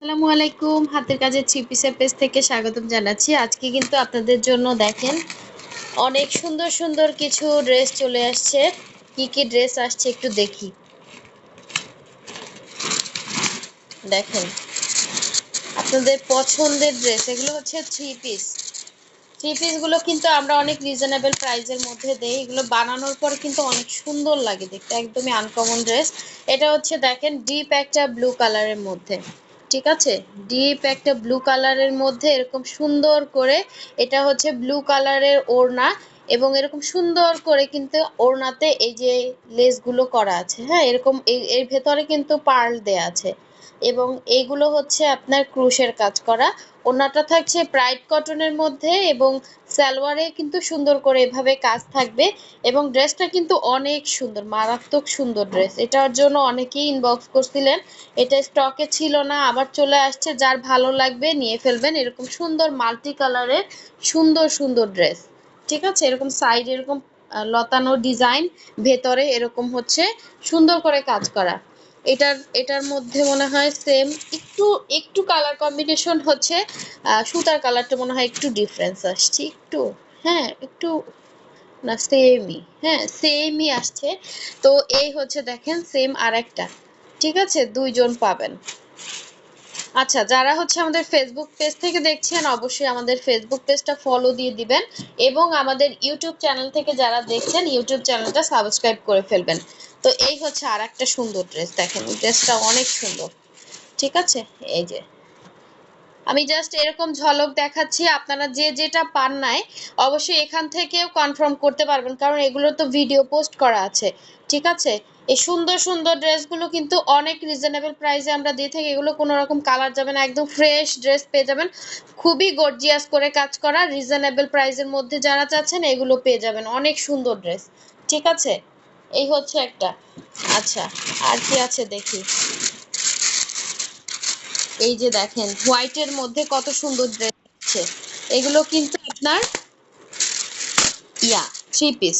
আসসালামু আলাইকুম, হাতের কাজের থ্রি পিসের পেজ থেকে স্বাগতম জানাচ্ছি। আজকে কিন্তু আপনাদের জন্য দেখেন অনেক সুন্দর সুন্দর কিছু ড্রেস চলে আসছে। কি কি ড্রেস আসছে একটু দেখি। দেখেন আপনাদের পছন্দের ড্রেস, এগুলো হচ্ছে থ্রি পিসগুলো কিন্তু আমরা অনেক রিজনেবল প্রাইসের মধ্যে দেই। এগুলো বানানোর পর কিন্তু অনেক সুন্দর লাগে দেখতে, একদমই আনকমন ড্রেস। এটা হচ্ছে দেখেন ডিপ একটা ব্লু কালারের মধ্যে, ঠিক আছে, ডিপ একটা ব্লু কালারের মধ্যে এরকম সুন্দর করে, এটা হচ্ছে ব্লু কালারের ওড়না এবং এরকম সুন্দর করে কিন্তু ওড়নাতে এই যে লেসগুলো করা আছে, হ্যাঁ, এরকম এর ভেতরে কিন্তু পার্ল দেয়া আছে এবং এইগুলো হচ্ছে আপনার ক্রুশের কাজ করা। ওড়নাটা থাকছে ব্রাইট কটনের মধ্যে এবং সালোয়ারে কিন্তু সুন্দর করে এভাবে কাজ থাকবে এবং ড্রেসটা কিন্তু অনেক সুন্দর, মারাত্মক সুন্দর ড্রেস। এটার জন্য অনেকেই ইনবক্স করছিলেন, এটা স্টকে ছিল না, আবার চলে আসছে। যার ভালো লাগবে নিয়ে ফেলবেন। এরকম সুন্দর মাল্টি কালারের সুন্দর সুন্দর ড্রেস, ঠিক আছে, এরকম সাইড এরকম লতানো ডিজাইন, ভেতরে এরকম হচ্ছে সুন্দর করে কাজ করা। এটার মধ্যে মনে হয় সেম একটু একটু কালার কম্বিনেশন হচ্ছে, সুতার কালারটা মনে হয় একটু ডিফারেন্স আসছে একটু, হ্যাঁ একটু, না সেমই, হ্যাঁ সেমই আসছে। তো এই হচ্ছে দেখেন সেম আর একটা, ঠিক আছে, দুইজন পাবেন। আচ্ছা, যারা হচ্ছে আমাদের ফেসবুক পেজ থেকে দেখছেন অবশ্যই আমাদের ফেসবুক পেজটা ফলো দিয়ে দিবেন এবং আমাদের ইউটিউব চ্যানেল থেকে যারা দেখছেন ইউটিউব চ্যানেলটা সাবস্ক্রাইব করে ফেলবেন। তো এই হচ্ছে আর একটা সুন্দর ড্রেস, দেখেন ড্রেসটা অনেক সুন্দর, ঠিক আছে। এই যে আমি জাস্ট এরকম ঝলক দেখাচ্ছি, আপনারা যে যেটা পান নাই অবশ্যই এখান থেকেও কনফার্ম করতে পারবেন, কারণ এগুলো তো ভিডিও পোস্ট করা আছে, ঠিক আছে। এই সুন্দর সুন্দর ড্রেসগুলো কিন্তু অনেক রিজনেবল প্রাইসে আমরা দিয়ে থাকি। এগুলো কোনো রকম কালার যাবে না, একদম ফ্রেশ ড্রেস পেয়ে যাবেন, খুবই গর্জিয়াস করে কাজ করা, রিজনেবল প্রাইসের মধ্যে যারা চাচ্ছেন এগুলো পেয়ে যাবেন, অনেক সুন্দর ড্রেস, ঠিক আছে। এই হচ্ছে একটা। আচ্ছা, আর কি আছে দেখি। এই যে দেখেন হোয়াইটের মধ্যে কত সুন্দর ড্রেস আছে, এগুলো কিন্তু আপনার থ্রি পিস,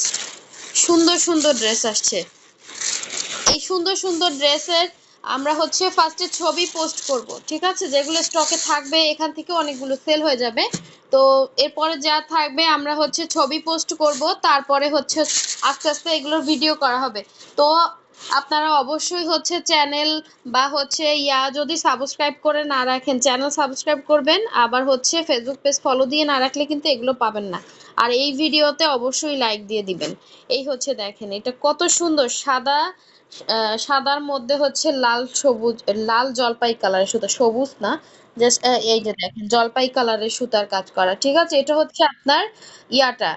সুন্দর সুন্দর ড্রেস আসছে। এই সুন্দর সুন্দর ড্রেসের আমরা হচ্ছে ফার্স্টে ছবি পোস্ট করব, ঠিক আছে, যেগুলো স্টকে থাকবে এখান থেকে অনেকগুলো সেল হয়ে যাবে। তো এরপরে যা থাকবে আমরা হচ্ছে ছবি পোস্ট করব, তারপরে হচ্ছে আস্তে আস্তে এগুলোর ভিডিও করা হবে। তো আপনারা অবশ্যই হচ্ছে চ্যানেল বা হচ্ছে যদি সাবস্ক্রাইব করে না রাখেন চ্যানেল সাবস্ক্রাইব করবেন, আবার হচ্ছে ফেসবুক পেজ ফলো দিয়ে না রাখলে কিন্তু এগুলো পাবেন না। আর এই ভিডিওতে অবশ্যই লাইক দিয়ে দিবেন। এই হচ্ছে দেখেন এটা কত সুন্দর, সাদা সাদার মধ্যে হচ্ছে লাল সবুজ, লাল জলপাই কালারের সুতা, সবুজ না, জাস্ট এই যে দেখেন জলপাই কালারের সুতার কাজ করা, ঠিক আছে। এটা হচ্ছে আপনার ইয়াটা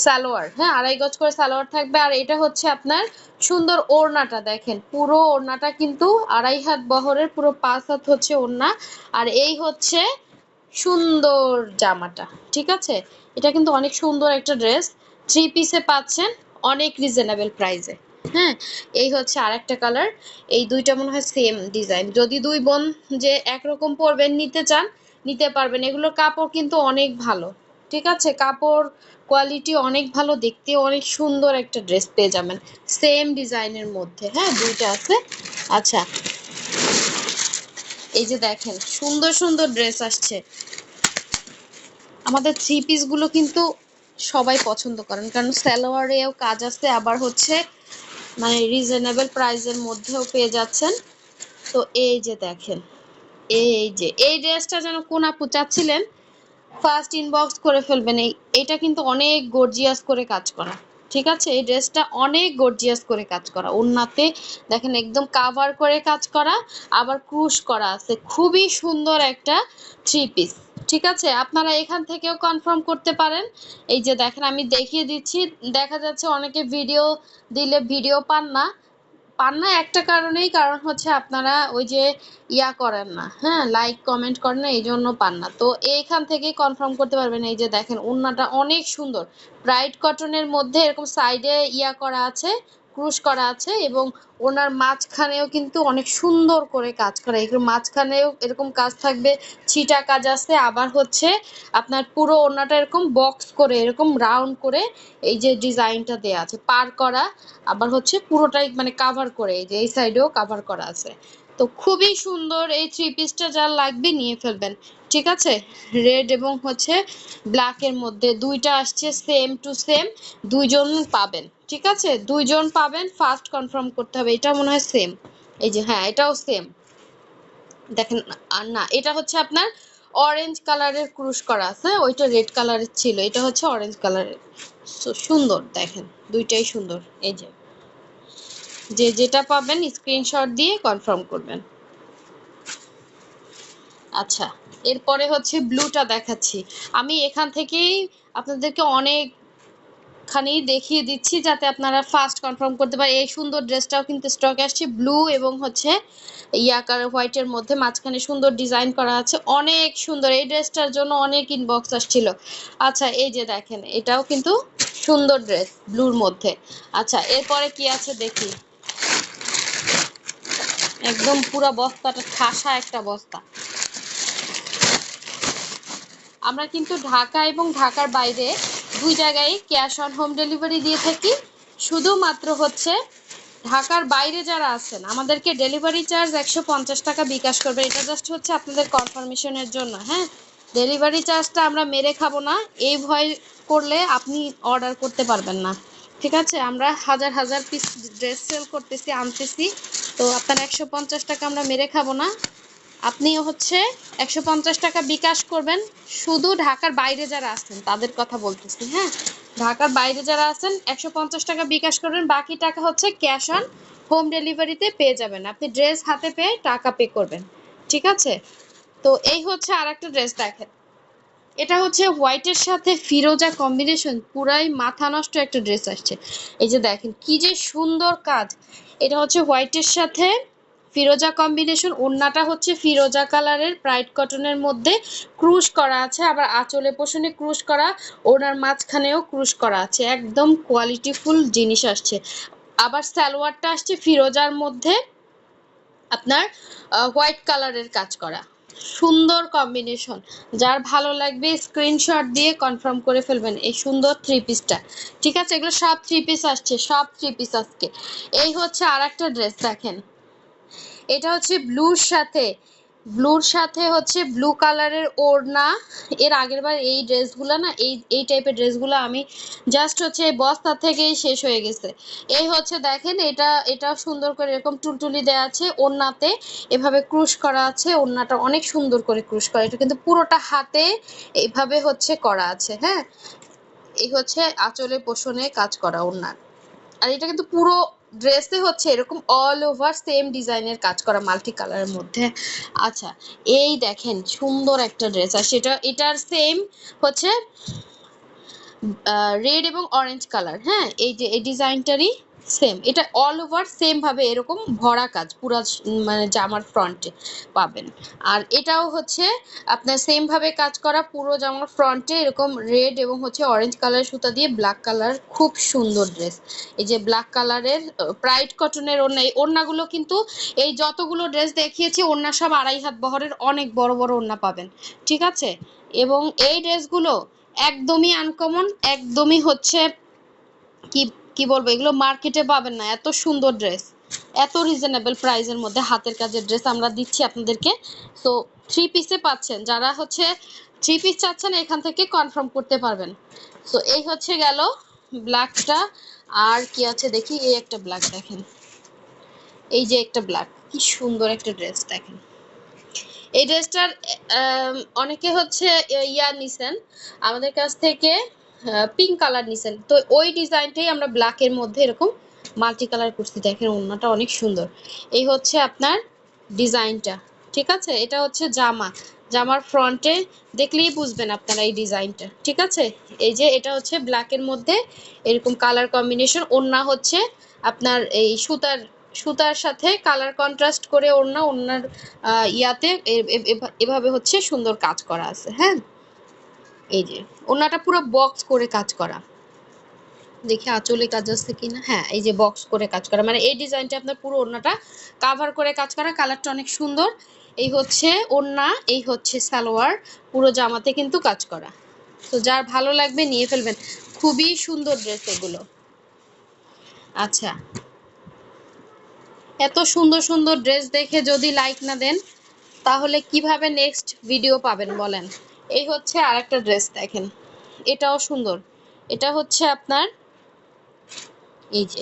সালোয়ার, হ্যাঁ, 2.5 গজ করে সালোয়ার থাকবে। আর এটা হচ্ছে আপনার সুন্দর ওড়নাটা, দেখেন পুরো ওড়নাটা কিন্তু 2.5 হাত বহরের, পুরো 5 হাত হচ্ছে ওড়না। আর এই হচ্ছে সুন্দর জামাটা, ঠিক আছে। এটা কিন্তু অনেক সুন্দর একটা ড্রেস, থ্রি পিসে পাচ্ছেন অনেক রিজনেবল প্রাইসে। হ্যাঁ, এই হচ্ছে আরেকটা কালার। এই দুইটা মনে হয় সেম ডিজাইন, যদি দুই বোন যে একরকম পরবেন নিতে চান নিতে পারবেন। এগুলোর কাপড় কিন্তু অনেক ভালো, ঠিক আছে, কাপড় কোয়ালিটি অনেক ভালো, দেখতে অনেক সুন্দর একটা ড্রেস পেয়ে যাবেন সেম ডিজাইনের মধ্যে, হ্যাঁ দুইটা আছে। আচ্ছা, এই যে দেখেন সুন্দর সুন্দর ড্রেস আসছে। আমাদের থ্রি পিস গুলো কিন্তু সবাই পছন্দ করেন, কারণ সালোয়ারেও কাজ আছে, আবার হচ্ছে মানে রিজনেবল প্রাইসের মধ্যেও পেয়ে যাচ্ছেন। তো এই যে দেখেন, এই যে এই ড্রেসটা যেন কোন আপু চাচ্ছিলেন ফার্স্ট ইনবক্স করে ফেলবেন। এটা কিন্তু অনেক গর্জিয়াস করে কাজ করা, ঠিক আছে, এই ড্রেসটা অনেক গর্জিয়াস করে কাজ করা, ওড়নাতে দেখেন একদম কাভার করে কাজ করা, আবার ক্রুশ করা আছে, খুবই সুন্দর একটা থ্রি পিস, ঠিক আছে। আপনারা এখান থেকেও কনফার্ম করতে পারেন। এই যে দেখেন আমি দেখিয়ে দিচ্ছি, দেখা যাচ্ছে অনেকে ভিডিও দিলে ভিডিও পান না একটা কারণেই, কারণ হচ্ছে আপনারা ওই যে করেন না, হ্যাঁ লাইক কমেন্ট করেন না, এই জন্য পান না। তো এইখান থেকেই কনফার্ম করতে পারবেন। এই যে দেখেন ওড়নাটা অনেক সুন্দর, ব্রাইট কটনের মধ্যে এরকম সাইডে করা আছে, ক্রুশ করা আছে এবং ওনার মাঝখানেও কিন্তু অনেক সুন্দর করে কাজ করা, এরকম মাঝখানেও এরকম কাজ থাকবে, ছিটা কাজ আছে, আবার হচ্ছে আপনার পুরো ওড়নাটা এরকম বক্স করে এরকম রাউন্ড করে এই যে ডিজাইনটা দেয়া আছে পার করা, আবার হচ্ছে পুরোটাই মানে কাভার করে, এই যে এই সাইডেও কাভার করা আছে। তো তো খুবই সুন্দর এই থ্রি পিসটা, যার লাগবে নিয়ে ফেলবেন। ঠিক আছে, রেড এবং হচ্ছে ব্ল্যাক এর মধ্যে দুইটা আসছে সেম টু সেম, দুইজন পাবেন। ঠিক আছে, দুইজন পাবেন, ফার্স্ট কনফার্ম করতে হবে। এটা মনে হয় সেম, এই যে হ্যাঁ এটাও সেম, দেখেন। আর না, এটা হচ্ছে আপনার অরেঞ্জ কালারের ক্রুশ করা আছে, ওইটা রেড কালারের ছিল, এটা হচ্ছে অরেঞ্জ কালারের। সুন্দর দেখেন, দুইটাই সুন্দর। এই যে যে যেটা পাবেন স্ক্রিনশট দিয়ে কনফার্ম করবেন। আচ্ছা, এরপরে হচ্ছে ব্লুটা দেখাচ্ছি। আমি এখান থেকেই আপনাদেরকে অনেকখানি দেখিয়ে দিচ্ছি যাতে আপনারা ফার্স্ট কনফার্ম করতে পারেন। এই সুন্দর ড্রেসটাও কিন্তু স্টকে আসছে, ব্লু এবং হচ্ছে ইয়া কালার হোয়াইটের মধ্যে, মাঝখানে সুন্দর ডিজাইন করা আছে, অনেক সুন্দর। এই ড্রেসটার জন্য অনেক ইনবক্স আসছিল। আচ্ছা, এই যে দেখেন, এটাও কিন্তু সুন্দর ড্রেস ব্লুর মধ্যে। আচ্ছা, এরপরে কি আছে দেখি। একদম পুরো বস্তাটা ঠাসা একটা বস্তা। আমরা কিন্তু ঢাকা এবং ঢাকার বাইরে দুই জায়গায় ক্যাশ অন হোম ডেলিভারি দিয়ে থাকি। শুধুমাত্র হচ্ছে ঢাকার বাইরে যারা আছেন আমাদেরকে ডেলিভারি চার্জ 150 টাকা বিকাশ করবে। এটা জাস্ট হচ্ছে আপনাদের কনফার্মেশনের জন্য। হ্যাঁ, ডেলিভারি চার্জটা আমরা মেরে খাবো না, এই ভয় করলে আপনি অর্ডার করতে পারবেন না। ঠিক আছে, আমরা হাজার হাজার পিস ড্রেস সেল করতেছি, আনতেছি, তো আপনার 150 টাকা আমরা মেরে খাবো না। আপনি হচ্ছে 150 টাকা বিকাশ করবেন। শুধু ঢাকার বাইরে যারা আছেন তাদের কথা বলতেছি। হ্যাঁ, ঢাকার বাইরে যারা আছেন 150 টাকা বিকাশ করবেন, বাকি টাকা হচ্ছে ক্যাশ অন হোম ডেলিভারিতে পেয়ে যাবেন। আপনি ড্রেস হাতে পেয়ে টাকা পে করবেন। ঠিক আছে, তো এই হচ্ছে আর একটা ড্রেস দেখেন। এটা হচ্ছে হোয়াইটের সাথে ফিরোজা কম্বিনেশন, পুরাই মাথা নষ্ট একটা ড্রেস আসছে। এই যে দেখেন কি যে সুন্দর কাজ। এটা হচ্ছে হোয়াইটের সাথে ফিরোজা কম্বিনেশন, ওড়নাটা হচ্ছে ফিরোজা কালারের ব্রাইট কটনের মধ্যে ক্রুশ করা আছে, আবার আঁচলে পোষণে ক্রুশ করা, ওড়নার মাঝখানেও ক্রুশ করা আছে, একদম কোয়ালিটিফুল জিনিস আসছে। আবার সালোয়ারটা আসছে ফিরোজার মধ্যে আপনার হোয়াইট কালারের কাজ করা, সুন্দর কম্বিনেশন। যার ভালো লাগবে স্ক্রিনশট দিয়ে কনফার্ম করে ফেলবেন এই সুন্দর থ্রি পিসটা। ঠিক আছে, এগুলো সব থ্রি পিস আসছে, সব থ্রি পিস আজকে। এই হচ্ছে আর একটা ড্রেস দেখেন। এটা হচ্ছে ব্লুর সাথে হচ্ছে ব্লু কালারের ওড়না। এর আগের বার এই ড্রেসগুলো না, এই টাইপের ড্রেসগুলো আমি জাস্ট হচ্ছে এই বস্তা থেকেই শেষ হয়ে গেছে। এই হচ্ছে দেখেন, এটা সুন্দর করে এরকম টুলটুলি দেওয়া আছে, ওড়নাতে এভাবে ক্রুশ করা আছে, ওড়নাটা অনেক সুন্দর করে ক্রুশ করা, এটা কিন্তু পুরোটা হাতে এইভাবে হচ্ছে করা আছে। হ্যাঁ, এই হচ্ছে আঁচলে পোষণে কাজ করা ওড়নার। আর এটা কিন্তু পুরো ড্রেসে হচ্ছে এরকম অল ওভার সেম ডিজাইনের কাজ করা মাল্টি কালারের মধ্যে। আচ্ছা, এই দেখেন সুন্দর একটা ড্রেস, আর এটার সেম হচ্ছে রেড এবং অরেঞ্জ কালার। হ্যাঁ, এই যে এই ডিজাইনটারই সেম, এটা অল ওভার সেম ভাবে এরকম ভরা কাজ পুরা মানে জামার ফ্রন্টে পাবেন। আর এটাও হচ্ছে আপনার সেম ভাবে কাজ করা, পুরো জামার ফ্রন্টে এরকম রেড এবং হচ্ছে অরেঞ্জ কালার সুতা দিয়ে ব্ল্যাক কালার, খুব সুন্দর ড্রেস। এই যে ব্ল্যাক কালারের ব্রাইট কটনের ওড়না, এই ওড়নাগুলো কিন্তু এই যতগুলো ড্রেস দেখিয়েছি ওড়না সব 2.5 হাত বহরের অনেক বড় বড় ওড়না পাবেন। ঠিক আছে, এবং এই ড্রেসগুলো একদমই আনকমন, একদমই হচ্ছে কি কি বলবো, এগুলো মার্কেটে পাবেন না, এত সুন্দর ড্রেস, এত রিজনেবল প্রাইসের মধ্যে হাতের কাজের ড্রেস আমরা দিচ্ছি আপনাদেরকে। তো থ্রি পিসে পাচ্ছেন, যারা হচ্ছে থ্রি পিস চাচ্ছেন এখান থেকে কনফার্ম করতে পারবেন। তো এই হচ্ছে গেল ব্ল্যাকটা। আর কি আছে দেখি, এই একটা ব্ল্যাক দেখেন, এই যে একটা ব্ল্যাক, কি সুন্দর একটা ড্রেস দেখেন। এই ড্রেসটার অনেকে হচ্ছে ইয়া নিছেন আমাদের কাছ থেকে, পিঙ্ক কালার নিছেন, তো ওই ডিজাইনটাই আমরা ব্ল্যাকের মধ্যে এরকম মাল্টি কালার করছি। দেখেন ওড়নাটা অনেক সুন্দর, এই হচ্ছে আপনার ডিজাইনটা। ঠিক আছে, এটা হচ্ছে জামার ফ্রন্টে দেখলেই বুঝবেন আপনারা এই ডিজাইনটা। ঠিক আছে, এই যে এটা হচ্ছে ব্ল্যাকের মধ্যে এরকম কালার কম্বিনেশন, ওড়না হচ্ছে আপনার এই সুতার সাথে কালার কন্ট্রাস্ট করে ওড়নার ইয়াতে এভাবে হচ্ছে সুন্দর কাজ করা আছে। হ্যাঁ, এই যে ওড়নাটা পুরো বক্স করে কাজ করা, দেখি আঁচলে কাজ আছে কিনা, হ্যাঁ এই যে বক্স করে কাজ করা, মানে এই ডিজাইনটা আপনার পুরো ওড়নাটা কাভার করে কাজ করা, কালারটা অনেক সুন্দর। এই হচ্ছে ওড়না, এই হচ্ছে সালোয়ার, পুরো জামাতে কিন্তু কাজ করা। তো যার ভালো লাগবে নিয়ে ফেলবেন, খুবই সুন্দর ড্রেস এগুলো। আচ্ছা, এত সুন্দর সুন্দর ড্রেস দেখে যদি লাইক না দেন তাহলে কিভাবে নেক্সট ভিডিও পাবেন বলেন। এই হচ্ছে আরেকটা ড্রেস দেখেন, এটাও সুন্দর। এটা হচ্ছে আপনার এই যে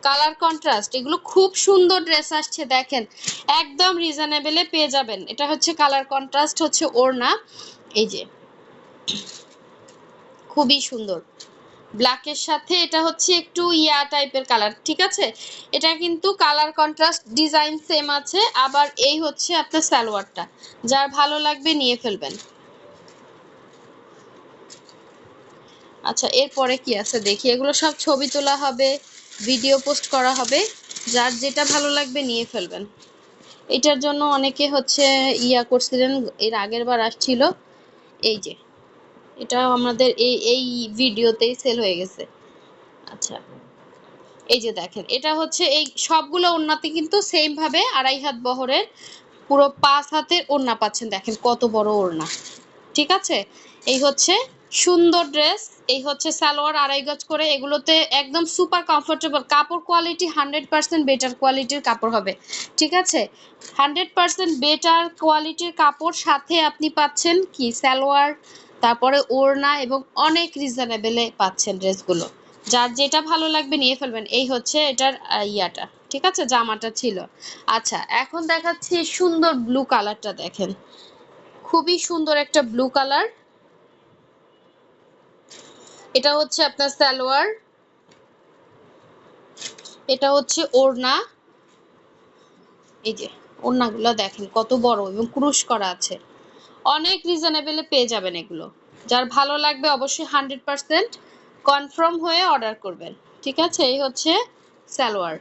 কালার কন্ট্রাস্ট, এগুলো খুব সুন্দর ড্রেস আসছে দেখেন, একদম রিজনেবলে পেয়ে যাবেন। এটা হচ্ছে কালার কন্ট্রাস্ট, হচ্ছে ওড়না, এই যে খুবই সুন্দর ব্ল্যাকের সাথে। এটা হচ্ছে একটু ইয়া টাইপের কালার, ঠিক আছে। এটা কিন্তু কালার কন্ট্রাস্ট, ডিজাইন সেম আছে। আবার এই হচ্ছে আপনার সালোয়ারটা, যার ভালো লাগবে নিয়ে ফেলবেন। আচ্ছা এরপরে কি আছে দেখি, এগুলো সব ছবি তোলা হবে, ভিডিও পোস্ট করা হবে, যার যেটা ভালো লাগবে নিয়ে ফেলবেন। এটার জন্য অনেকে হচ্ছে ইয়া করছিলেন, এর আগের বার আসছিল, এই যে এটা আমাদের এই ভিডিওতেই সেল হয়ে গেছে। আচ্ছা এই যে দেখেন, এটা হচ্ছে এই সবগুলো ওড়নাতে কিন্তু সেম ভাবে 2.5 হাত বহরের পুরো 5 হাতের ওড়না পাচ্ছেন, দেখেন কত বড় ওড়না, ঠিক আছে। এই হচ্ছে সুন্দর ড্রেস, এই হচ্ছে সালোয়ার 2.5 গজ করে। এগুলোতে একদম সুপার কমফোর্টেবল, কাপড় কোয়ালিটি 100% বেটার কোয়ালিটির কাপড় হবে, ঠিক আছে। 100% বেটার কোয়ালিটির কাপড়, সাথে আপনি পাচ্ছেন কি সালোয়ার, তারপরে ওড়না, এবং অনেক রিজনেবলে পাচ্ছেন ড্রেসগুলো। যার যেটা ভালো লাগবে নিয়ে ফেলবেন। এই হচ্ছে এটার ইয়াটা, ঠিক আছে, জামাটা ছিল। আচ্ছা এখন দেখাচ্ছি সুন্দর ব্লু কালারটা দেখেন, খুবই সুন্দর একটা ব্লু কালার। এটা হচ্ছে আপনার সালোয়ার, এটা হচ্ছে ওড়না, এই যে ওড়নাগুলো দেখেন কত বড় এবং ক্রুশ করা আছে, অনেক রিজনেবলে পেয়ে যাবেন এগুলো। যার ভালো লাগবে অবশ্যই 100% কনফার্ম হয়ে অর্ডার করবেন, ঠিক আছে। এই হচ্ছে সালোয়ার,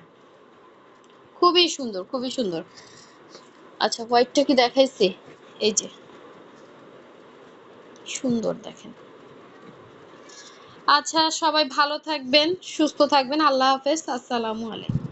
খুবই সুন্দর খুবই সুন্দর। আচ্ছা হোয়াইটটা কি দেখাইছি, এই যে সুন্দর দেখেন। আচ্ছা সবাই ভালো থাকবেন, সুস্থ থাকবেন, আল্লাহ হাফেজ, আসসালামু আলাইকুম।